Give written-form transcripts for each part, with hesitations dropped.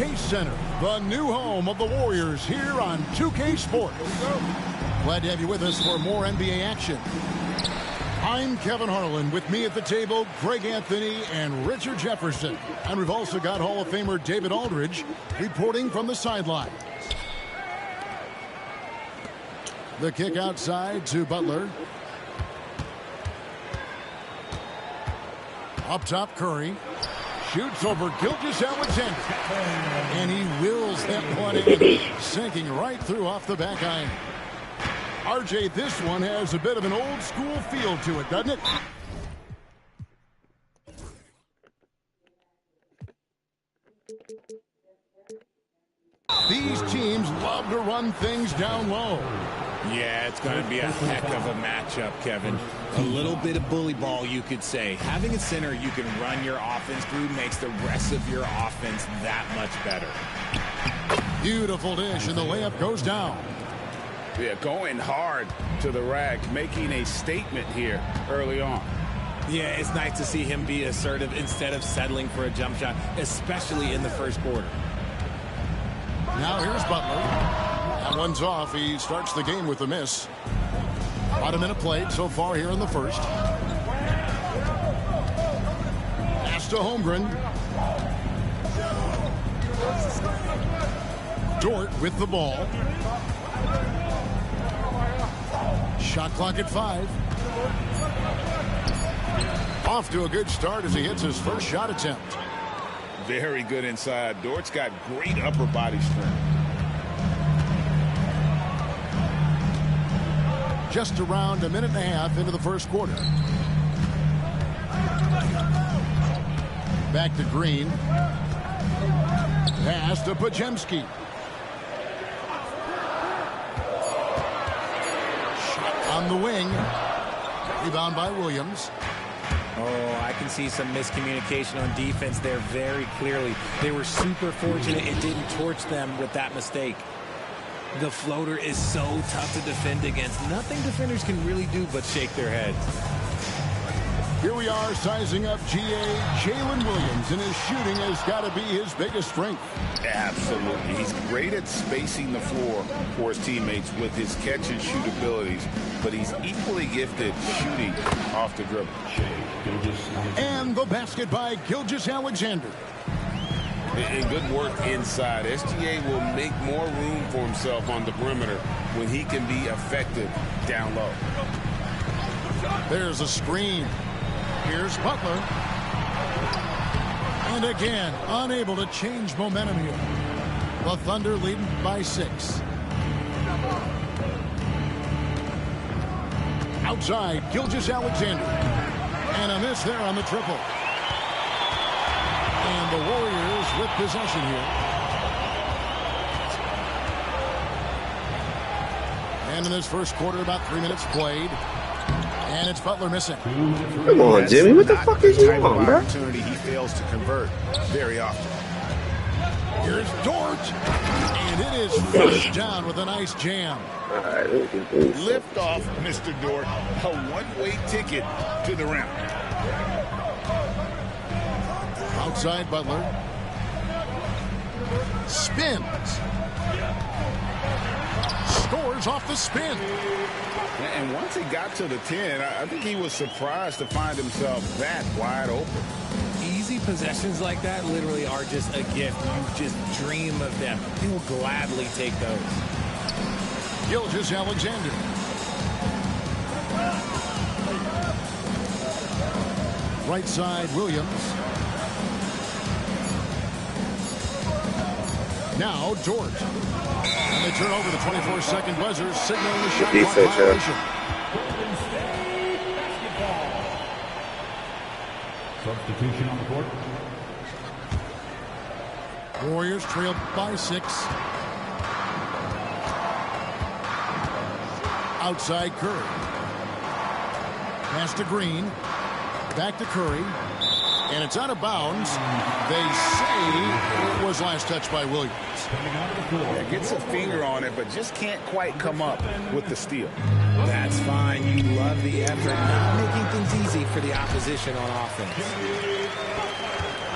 Chase Center, the new home of the Warriors here on 2K Sports. Glad to have you with us for more NBA action. I'm Kevin Harlan. With me at the table, Greg Anthony and Richard Jefferson. And we've also got Hall of Famer David Aldridge reporting from the sideline. The kick outside to Butler. Up top, Curry. Shoots over Gilgeous-Alexander. And he wills that one in, sinking right through off the back iron. RJ, this one has a bit of an old school feel to it, doesn't it? These teams love to run things down low. Yeah, it's going to be a heck of a matchup, Kevin. A little bit of bully ball, you could say. Having a center you can run your offense through makes the rest of your offense that much better. Beautiful dish, and the layup goes down. Yeah, going hard to the rack, making a statement here early on. Yeah, it's nice to see him be assertive instead of settling for a jump shot, especially in the first quarter. Now here's Butler. That one's off. He starts the game with a miss. About a minute played so far here in the first. Pass to Holmgren. Dort with the ball. Shot clock at 5. Off to a good start as he hits his first shot attempt. Very good inside. Dort's got great upper body strength. Just around a minute and a half into the first quarter. Back to Green. Pass to Podziemski. Shot on the wing. Rebound by Williams. Oh, I can see some miscommunication on defense there very clearly. They were super fortunate it didn't torch them with that mistake. The floater is so tough to defend against. Nothing defenders can really do but shake their heads. Here we are sizing up GA Jalen Williams, and his shooting has got to be his biggest strength. Absolutely. He's great at spacing the floor for his teammates with his catch and shoot abilities, but he's equally gifted shooting off the dribble. And the basket by Gilgeous-Alexander. And good work inside. SGA will make more room for himself on the perimeter when he can be effective down low. There's a screen. Here's Butler. And again, unable to change momentum here. The Thunder leading by 6. Outside, Gilgeous-Alexander. And a miss there on the triple. And the Warriors with possession here. And in this first quarter, about 3 minutes played. And it's Butler missing. Come on, Jimmy. What the fuck is you on, bro? Opportunity he fails to convert very often. Here's Dort. And it is first down with a nice jam. Lift off, Mr. Dort. A one-way ticket to the rim. Outside Butler. Spins. Scores off the spin. And once he got to the 10, I think he was surprised to find himself that wide open. Easy possessions like that literally are just a gift. You just dream of them. He will gladly take those. Gilgeous-Alexander. Right side, Williams. Now Dort. And they turn over the 24-second buzzer, signaling the shot clock violation. Substitution on the court. Warriors trail by 6. Outside Curry. Pass to Green. Back to Curry. And it's out of bounds. They say it was last touched by Williams. Yeah, gets a finger on it, but just can't quite come up with the steal. That's fine. You love the effort, not making things easy for the opposition on offense.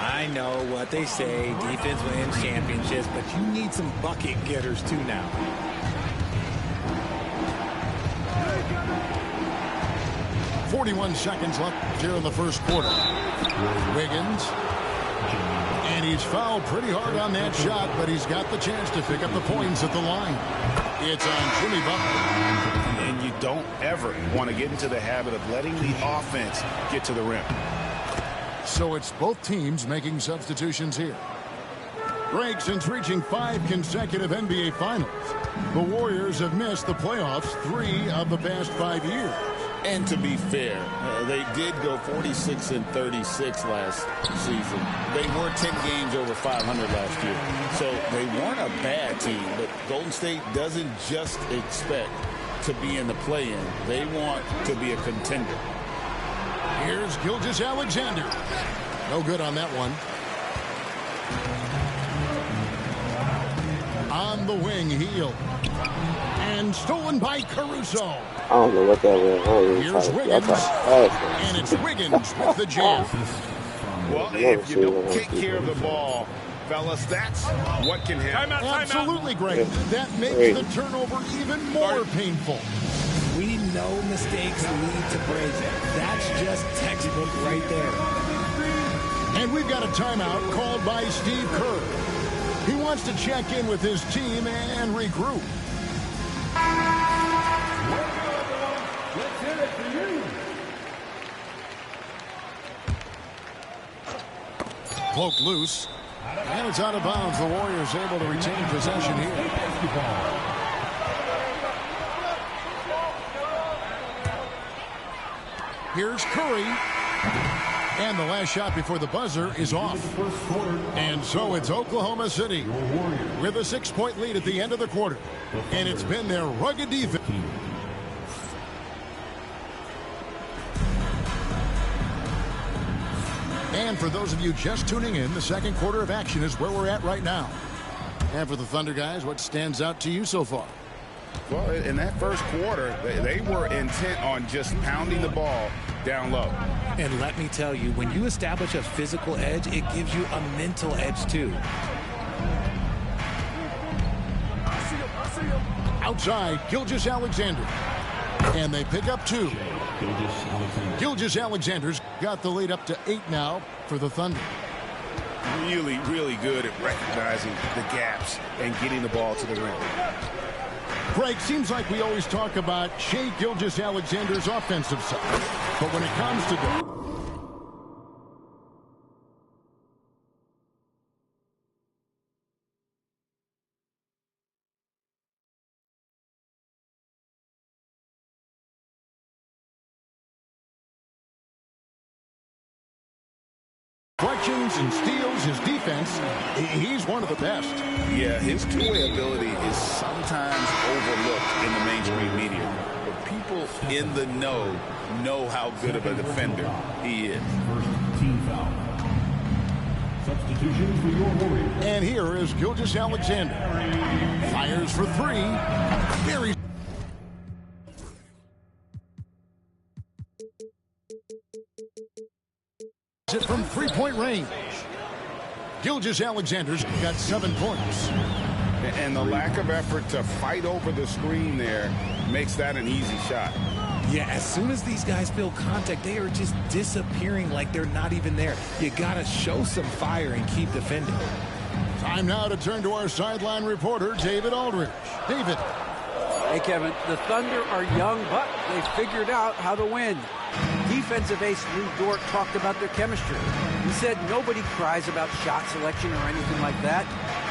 I I know what they say, defense wins championships, but you need some bucket getters too now. 41 seconds left here in the first quarter. Wiggins. And he's fouled pretty hard on that shot, but he's got the chance to pick up the points at the line. It's on Jimmy Butler. And you don't ever want to get into the habit of letting the offense get to the rim. So it's both teams making substitutions here. Greg, since reaching 5 consecutive NBA Finals, the Warriors have missed the playoffs 3 of the past 5 years. And to be fair, they did go 46-36 last season. They were 10 games over 500 last year. So they weren't a bad team, but Golden State doesn't just expect to be in the play-in. They want to be a contender. Here's Gilgeous-Alexander. No good on that one. On the wing, Heel. And stolen by Caruso. I don't know what that was. Here's Wiggins. And it's Wiggins with the jam. Well, if you don't take care of the ball, fellas, that's what can happen. Absolutely, Greg. That makes the turnover even more painful. We know mistakes lead to breaks. That's just textbook right there. And we've got a timeout called by Steve Kerr. He wants to check in with his team and regroup. Let's hear it for you. Poke loose. And it's out of bounds. The Warriors able to retain possession here. Here's Curry. And the last shot before the buzzer is off. And so it's Oklahoma City with a 6-point lead at the end of the quarter. And it's been their rugged defense. And for those of you just tuning in, the second quarter of action is where we're at right now. And for the Thunder guys, what stands out to you so far? Well, in that first quarter, they were intent on just pounding the ball down low. And let me tell you, when you establish a physical edge, it gives you a mental edge too. Outside, Gilgeous-Alexander. And they pick up 2. Gilgeous-Alexander's got the lead up to 8 now for the Thunder. Really, really good at recognizing the gaps and getting the ball to the rim. Greg, seems like we always talk about Shai Gilgeous-Alexander's offensive side. But when it comes to deflections and steals, his defense, he's one of the best. Yeah, his two-way ability is sometimes overlooked in the mainstream media. But people in the know how good of a defender he is. First team foul. Substitution for your Warriors. And here is Gilgeous-Alexander. Fires for 3. Very it from 3-point range. Gilgeous-Alexander's got 7 points. And the lack of effort to fight over the screen there makes that an easy shot. Yeah, as soon as these guys feel contact, they are just disappearing like they're not even there. You got to show some fire and keep defending. Time now to turn to our sideline reporter, David Aldridge. David. Hey, Kevin, the Thunder are young, but they figured out how to win. Defensive ace Lou Dort talked about their chemistry. He said nobody cries about shot selection or anything like that.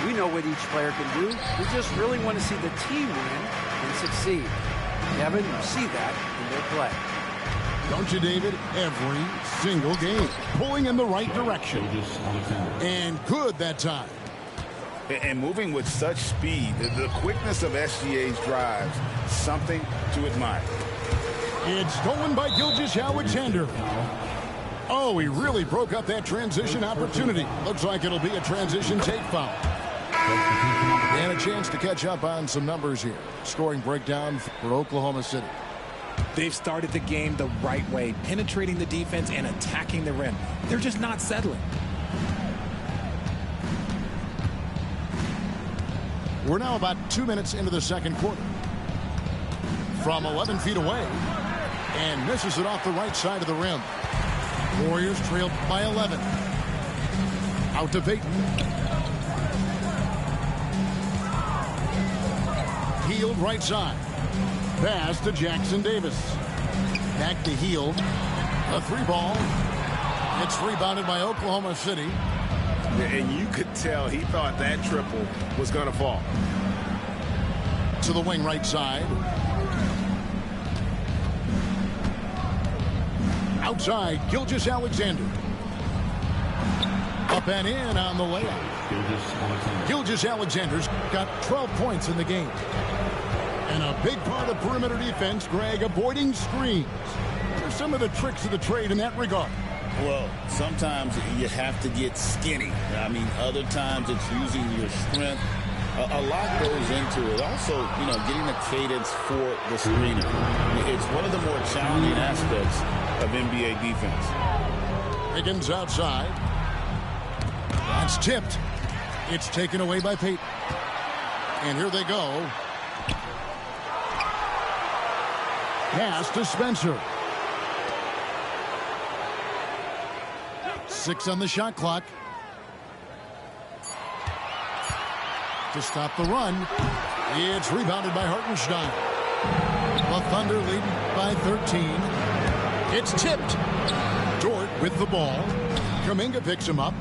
We know what each player can do. We just really want to see the team win and succeed. Kevin, you see that in their play. Don't you, David? Every single game. Pulling in the right direction. And good that time. And moving with such speed, the quickness of SGA's drives, something to admire. It's stolen by Gilgeous-Alexander. Oh, he really broke up that transition opportunity. Looks like it'll be a transition take foul. And a chance to catch up on some numbers here. Scoring breakdown for Oklahoma City. They've started the game the right way, penetrating the defense and attacking the rim. They're just not settling. We're now about 2 minutes into the second quarter. From 11 feet away, and misses it off the right side of the rim. Warriors trailed by 11. Out to Payton. Hield right side. Pass to Jackson Davis. Back to Hield. A 3-ball. It's rebounded by Oklahoma City. And you could tell he thought that triple was going to fall. To the wing right side. Outside, Gilgeous-Alexander. Up and in on the layup. Gilgeous-Alexander's got 12 points in the game. And a big part of perimeter defense, Greg, avoiding screens. What are some of the tricks of the trade in that regard? Well, sometimes you have to get skinny. I mean, other times it's using your strength. A lot goes into it. Also, you know, getting a cadence for the screener. It's one of the more challenging aspects of NBA defense. Higgins outside. That's tipped. It's taken away by Payton. And here they go. Pass to Spencer. 6 on the shot clock. To stop the run, it's rebounded by Hartenstein. The Thunder lead by 13. It's tipped. Dort with the ball. Kuminga picks him up.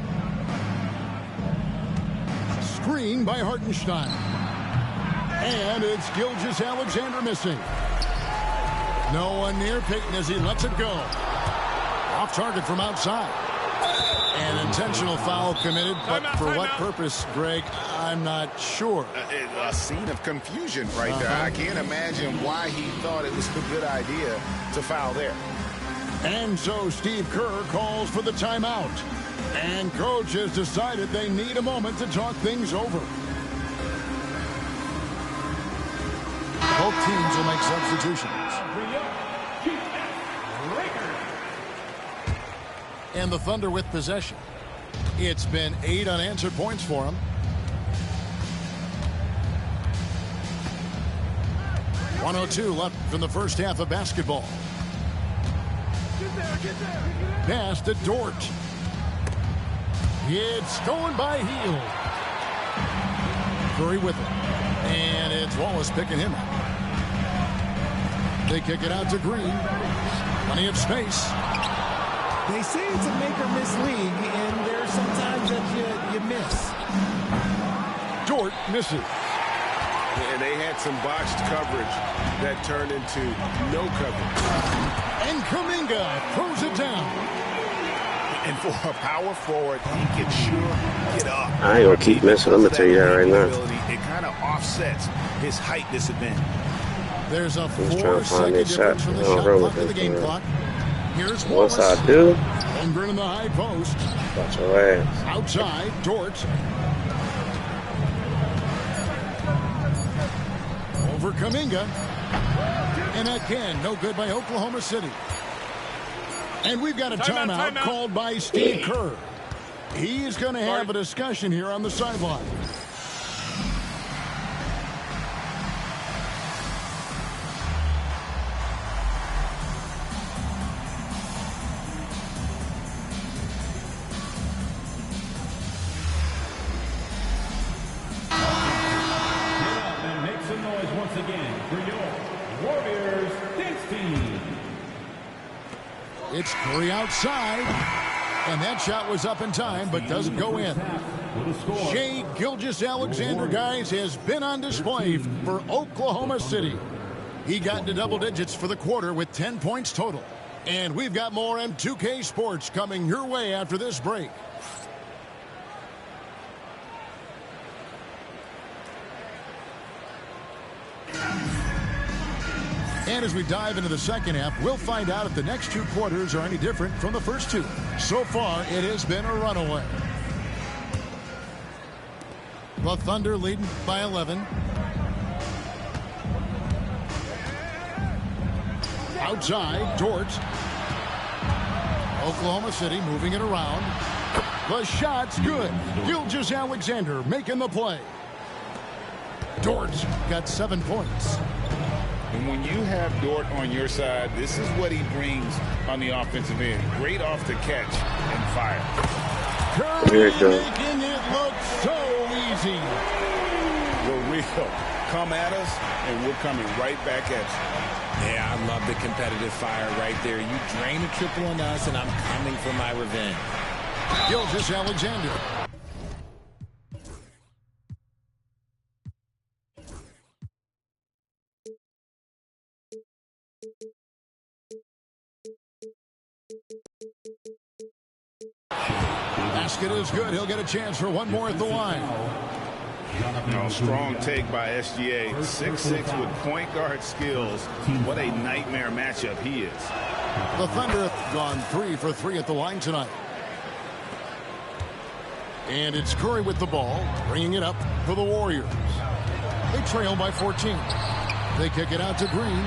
Screen by Hartenstein. And it's Gilgeous-Alexander missing. No one near Payton as he lets it go. Off target from outside. An intentional foul committed, but for what purpose, Greg, I'm not sure. A scene of confusion right there. I can't imagine why he thought it was a good idea to foul there. And so Steve Kerr calls for the timeout. And coach has decided they need a moment to talk things over. Both teams will make substitutions. And the Thunder with possession. It's been 8 unanswered points for them. 1:02 left from the first half of basketball. Pass to Dort. It's stolen by Hield. Curry with it. And it's Wallace picking him up. They kick it out to Green. Plenty of space. They say it's a make-or-miss league, and there are some times that you miss. Dort misses. And they had some botched coverage that turned into no coverage. And Kuminga throws it down. And for a power forward, he can sure get up. I ain't gonna keep missing. I'm gonna tell you that right now. It kind of offsets his height disadvantage. There's a He's trying to find 4-second that shot. difference from the Oh, shot roll clock with to the it, game man. clock. Here's Once Wallace. I do, Holmgren in the high post. watch your ass. Outside, Dort. Over Kuminga. And again, no good by Oklahoma City. And we've got a timeout called by Steve Kerr. He's going to have a discussion here on the sideline. It's Curry outside, and that shot was up in time, but doesn't go in. Shai Gilgeous-Alexander, guys, has been on display for Oklahoma City. He got into double digits for the quarter with 10 points total. And we've got more M2K Sports coming your way after this break. And as we dive into the second half, we'll find out if the next 2 quarters are any different from the first 2. So far, it has been a runaway. The Thunder leading by 11. Outside, Dort. Oklahoma City moving it around. The shot's good. Gilgeous-Alexander making the play. Dort's got 7 points. And when you have Dort on your side, this is what he brings on the offensive end. Great off the catch and fire. Curry making it look so easy. We're real. Come at us, and we're coming right back at you. Yeah, I love the competitive fire right there. You drain a triple on us, and I'm coming for my revenge. Gilgeous-Alexander. Basket is good. He'll get a chance for one more at the line. Strong take by SGA. 6'6" with point guard skills. What a nightmare matchup he is. The Thunder have gone 3 for 3 at the line tonight. And it's Curry with the ball, bringing it up for the Warriors. They trail by 14. They kick it out to Green.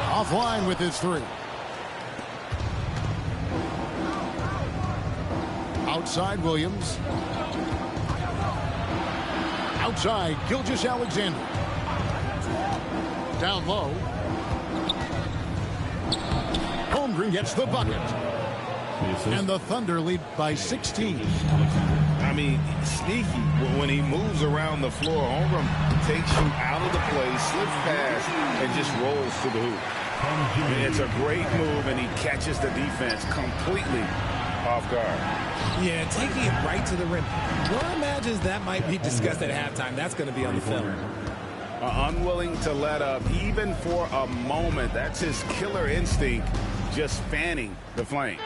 Offline with his 3. Outside Williams. Outside Gilgeous-Alexander. Down low. Holmgren gets the bucket. And the Thunder lead by 16. I mean, sneaky. When he moves around the floor, Holmgren takes you out of the play, slips past, and just rolls to the hoop. I mean, it's a great move, and he catches the defense completely off guard. Yeah, taking it right to the rim. One imagines that might be discussed at halftime. That's going to be on the film. Unwilling to let up, even for a moment. That's his killer instinct, just fanning the flame.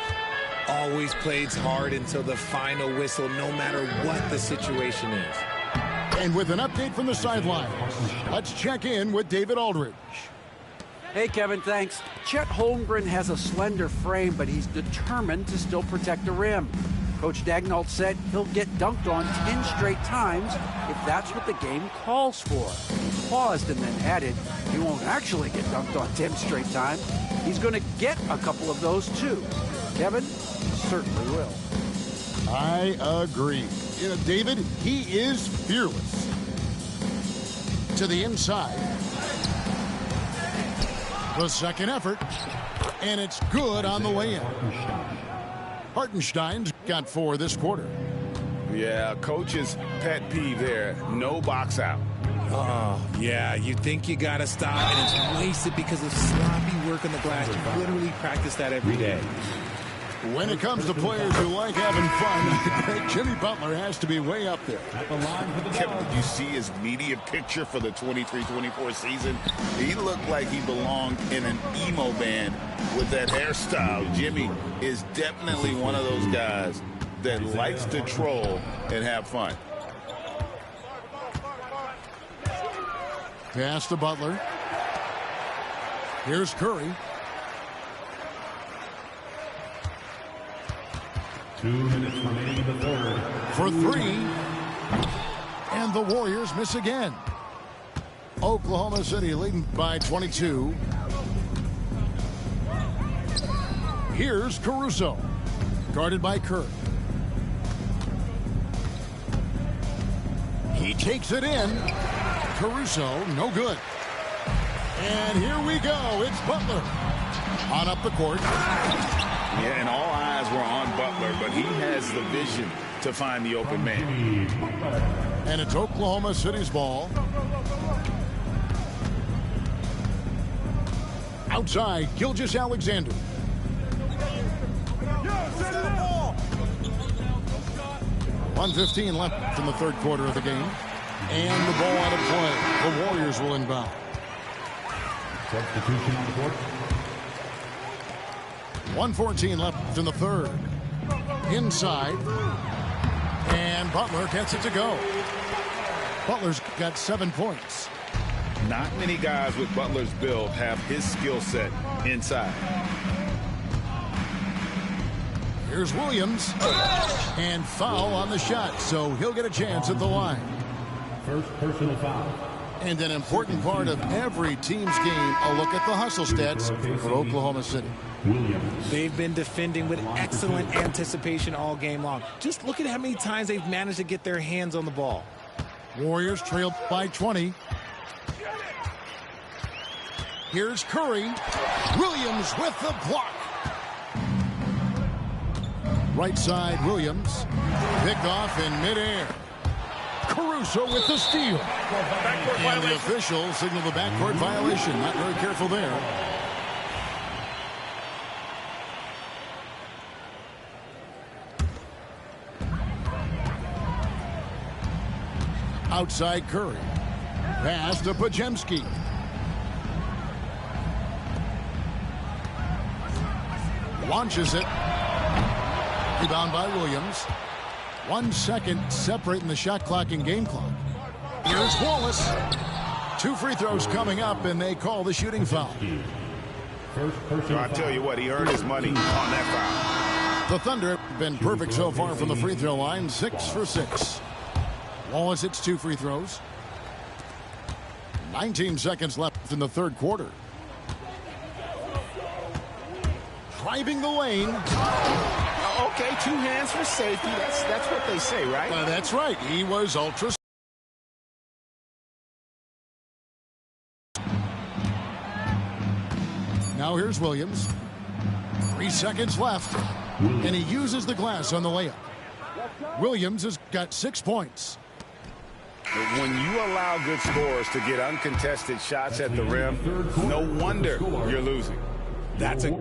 Always plays hard until the final whistle, no matter what the situation is. And with an update from the sideline, let's check in with David Aldridge. Hey, Kevin, thanks. Chet Holmgren has a slender frame, but he's determined to still protect the rim. Coach Daigneault said he'll get dunked on 10 straight times if that's what the game calls for. He paused and then added, he won't actually get dunked on 10 straight times. He's going to get a couple of those, too. Kevin, certainly will. I agree. You know, David, he is fearless. To the inside. The second effort. And it's good on the way in. Hartenstein's got 4 this quarter. Yeah, coach's pet peeve there. No box out. Oh, yeah, you think you got to stop, and it's wasted because of sloppy work on the glass. You literally practice that every day. When it comes to players who like having fun, Jimmy Butler has to be way up there. Kevin, did you see his media picture for the 23-24 season? He looked like he belonged in an emo band with that hairstyle. Jimmy is definitely one of those guys that likes to troll and have fun. Pass to Butler. Here's Curry. 2 minutes remaining in the third. For 3. And the Warriors miss again. Oklahoma City leading by 22. Here's Caruso. Guarded by Kerr. He takes it in. Caruso, no good. And here we go. It's Butler. On up the court. Yeah, and all eyes were on Butler, but he has the vision to find the open man. And it's Oklahoma City's ball. Outside, Gilgeous-Alexander. 1:15 left in the third quarter of the game. And the ball out of play. The Warriors will inbound. Substitution on the court. 1:14 left in the third. Inside. And Butler gets it to go. Butler's got 7 points. Not many guys with Butler's build have his skill set inside. Here's Williams. And foul on the shot, so he'll get a chance at the line. First personal foul. And an important part of every team's game, a look at the hustle stats for Oklahoma City. Williams. They've been defending with excellent anticipation all game long. Just look at how many times they've managed to get their hands on the ball. Warriors trail by 20. Here's Curry. Williams with the block. Right side, Williams. Picked off in midair. Caruso with the steal. And the official signaled the backcourt violation. Not very careful there. Outside Curry. Pass to Podziemski. Launches it. Rebound by Williams. 1 second separating the shot clock and game clock. Here's Wallace. 2 free throws coming up, and they call the shooting foul. I tell you what, he earned his money on that foul. The Thunder have been perfect so far from the free throw line. 6 for 6. Wallace hits 2 free throws. 19 seconds left in the third quarter. Driving the lane. Okay, 2 hands for safety. That's what they say, right? That's right. He was ultra. Now here's Williams. 3 seconds left. And he uses the glass on the layup. Williams has got 6 points. When you allow good scorers to get uncontested shots at the rim, no wonder you're losing. That's a...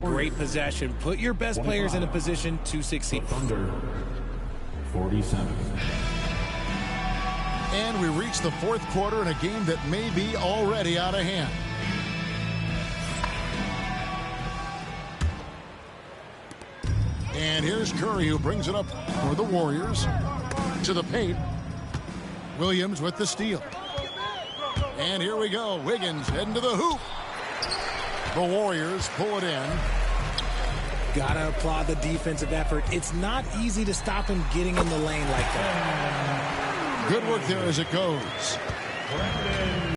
Great possession. Put your best players in a position to succeed. Thunder, 47. And we reach the fourth quarter in a game that may be already out of hand. And here's Curry, who brings it up for the Warriors. To the paint. Williams with the steal. And here we go. Wiggins heading to the hoop. The Warriors pull it in. Gotta applaud the defensive effort. It's not easy to stop him getting in the lane like that. Good work there as it goes.